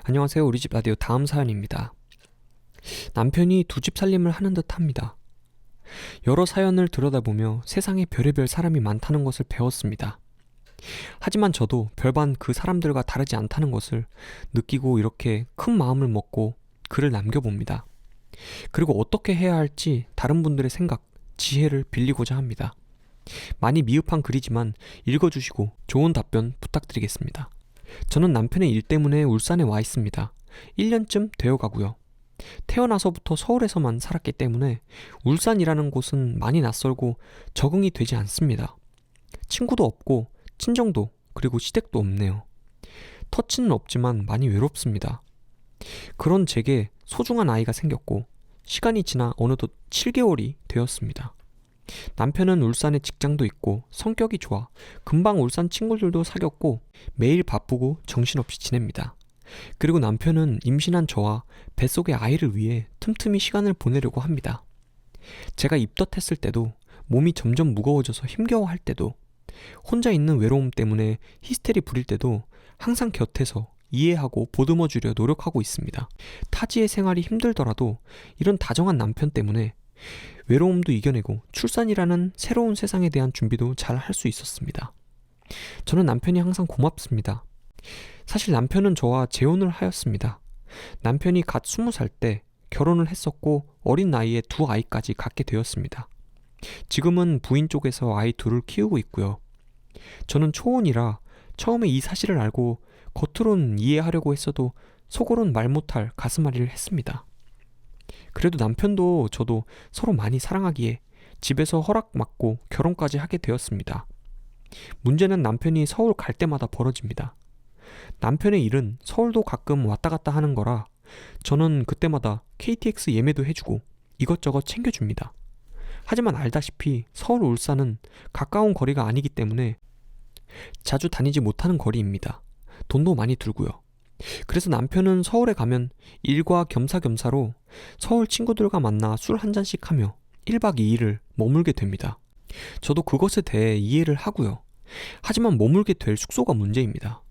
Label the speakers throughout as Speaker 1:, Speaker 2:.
Speaker 1: 안녕하세요. 우리 집 라디오 다음 사연입니다. 남편이 두 집 살림을 하는 듯 합니다. 여러 사연을 들여다보며 세상에 별의별 사람이 많다는 것을 배웠습니다. 하지만 저도 별반 그 사람들과 다르지 않다는 것을 느끼고 이렇게 큰 마음을 먹고 글을 남겨봅니다. 그리고 어떻게 해야 할지 다른 분들의 생각, 지혜를 빌리고자 합니다. 많이 미흡한 글이지만 읽어주시고 좋은 답변 부탁드리겠습니다. 저는 남편의 일 때문에 울산에 와 있습니다. 1년쯤 되어 가고요. 태어나서부터 서울에서만 살았기 때문에 울산이라는 곳은 많이 낯설고 적응이 되지 않습니다. 친구도 없고 친정도 그리고 시댁도 없네요. 터치는 없지만 많이 외롭습니다. 그런 제게 소중한 아이가 생겼고 시간이 지나 어느덧 7개월이 되었습니다. 남편은 울산에 직장도 있고 성격이 좋아 금방 울산 친구들도 사귀었고 매일 바쁘고 정신없이 지냅니다. 그리고 남편은 임신한 저와 뱃속의 아이를 위해 틈틈이 시간을 보내려고 합니다. 제가 입덧했을 때도 몸이 점점 무거워져서 힘겨워할 때도 혼자 있는 외로움 때문에 히스테리 부릴 때도 항상 곁에서 이해하고 보듬어주려 노력하고 있습니다. 타지의 생활이 힘들더라도 이런 다정한 남편 때문에 외로움도 이겨내고 출산이라는 새로운 세상에 대한 준비도 잘 할 수 있었습니다. 저는 남편이 항상 고맙습니다. 사실 남편은 저와 재혼을 하였습니다. 남편이 갓 20살 때 결혼을 했었고 어린 나이에 두 아이까지 갖게 되었습니다. 지금은 부인 쪽에서 아이 둘을 키우고 있고요. 저는 초혼이라 처음에 이 사실을 알고 겉으론 이해하려고 했어도 속으론 말 못할 가슴앓이를 했습니다. 그래도 남편도 저도 서로 많이 사랑하기에 집에서 허락받고 결혼까지 하게 되었습니다. 문제는 남편이 서울 갈 때마다 벌어집니다. 남편의 일은 서울도 가끔 왔다 갔다 하는 거라 저는 그때마다 KTX 예매도 해주고 이것저것 챙겨줍니다. 하지만 알다시피 서울 울산은 가까운 거리가 아니기 때문에 자주 다니지 못하는 거리입니다. 돈도 많이 들고요. 그래서 남편은 서울에 가면 일과 겸사겸사로 서울 친구들과 만나 술 한 잔씩 하며 1박 2일을 머물게 됩니다. 저도 그것에 대해 이해를 하고요. 하지만 머물게 될 숙소가 문제입니다.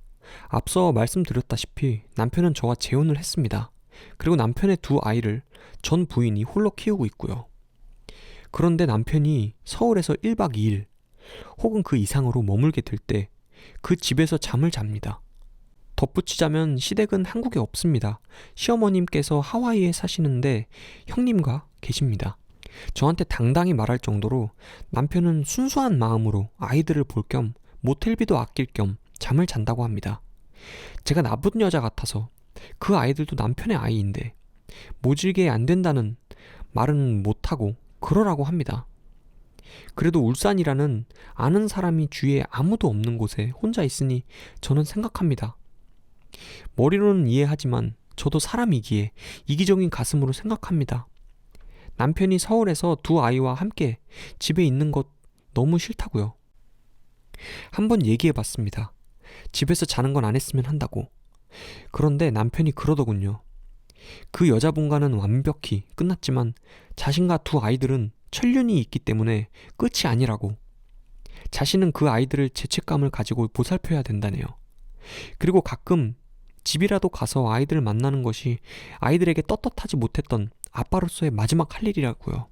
Speaker 1: 앞서 말씀드렸다시피 남편은 저와 재혼을 했습니다. 그리고 남편의 두 아이를 전 부인이 홀로 키우고 있고요. 그런데 남편이 서울에서 1박 2일 혹은 그 이상으로 머물게 될 때 그 집에서 잠을 잡니다. 덧붙이자면 시댁은 한국에 없습니다. 시어머님께서 하와이에 사시는데 형님과 계십니다. 저한테 당당히 말할 정도로 남편은 순수한 마음으로 아이들을 볼 겸 모텔비도 아낄 겸 잠을 잔다고 합니다. 제가 나쁜 여자 같아서 그 아이들도 남편의 아이인데 모질게 안 된다는 말은 못하고 그러라고 합니다. 그래도 울산이라는 아는 사람이 주위에 아무도 없는 곳에 혼자 있으니 저는 생각합니다. 머리로는 이해하지만 저도 사람이기에 이기적인 가슴으로 생각합니다. 남편이 서울에서 두 아이와 함께 집에 있는 것 너무 싫다고요. 한번 얘기해봤습니다. 집에서 자는 건 안 했으면 한다고. 그런데 남편이 그러더군요. 그 여자분과는 완벽히 끝났지만 자신과 두 아이들은 천륜이 있기 때문에 끝이 아니라고. 자신은 그 아이들을 죄책감을 가지고 보살펴야 된다네요. 그리고 가끔 집이라도 가서 아이들을 만나는 것이 아이들에게 떳떳하지 못했던 아빠로서의 마지막 할 일이라고요.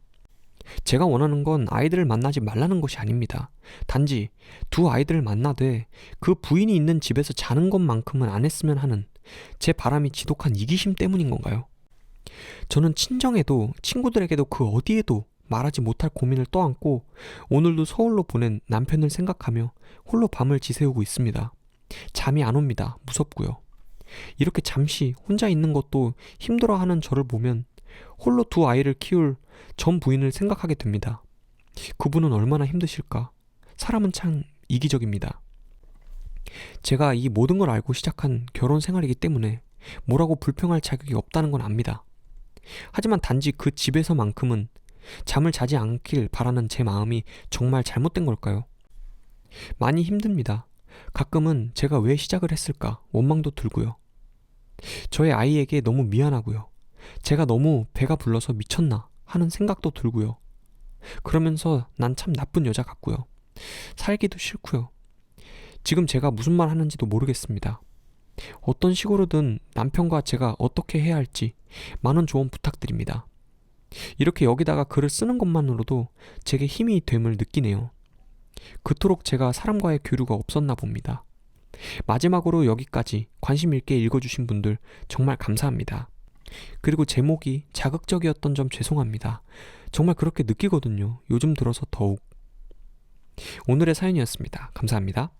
Speaker 1: 제가 원하는 건 아이들을 만나지 말라는 것이 아닙니다. 단지 두 아이들을 만나되 그 부인이 있는 집에서 자는 것만큼은 안 했으면 하는 제 바람이 지독한 이기심 때문인 건가요? 저는 친정에도 친구들에게도 그 어디에도 말하지 못할 고민을 떠안고 오늘도 서울로 보낸 남편을 생각하며 홀로 밤을 지새우고 있습니다. 잠이 안 옵니다. 무섭고요. 이렇게 잠시 혼자 있는 것도 힘들어하는 저를 보면 홀로 두 아이를 키울 전 부인을 생각하게 됩니다. 그분은 얼마나 힘드실까? 사람은 참 이기적입니다. 제가 이 모든 걸 알고 시작한 결혼 생활이기 때문에 뭐라고 불평할 자격이 없다는 건 압니다. 하지만 단지 그 집에서만큼은 잠을 자지 않길 바라는 제 마음이 정말 잘못된 걸까요? 많이 힘듭니다. 가끔은 제가 왜 시작을 했을까 원망도 들고요. 저의 아이에게 너무 미안하고요. 제가 너무 배가 불러서 미쳤나 하는 생각도 들고요. 그러면서 난 참 나쁜 여자 같고요. 살기도 싫고요. 지금 제가 무슨 말 하는지도 모르겠습니다. 어떤 식으로든 남편과 제가 어떻게 해야 할지 많은 조언 부탁드립니다. 이렇게 여기다가 글을 쓰는 것만으로도 제게 힘이 됨을 느끼네요. 그토록 제가 사람과의 교류가 없었나 봅니다. 마지막으로 여기까지 관심 있게 읽어주신 분들 정말 감사합니다. 그리고 제목이 자극적이었던 점 죄송합니다. 정말 그렇게 느끼거든요. 요즘 들어서 더욱. 오늘의 사연이었습니다. 감사합니다.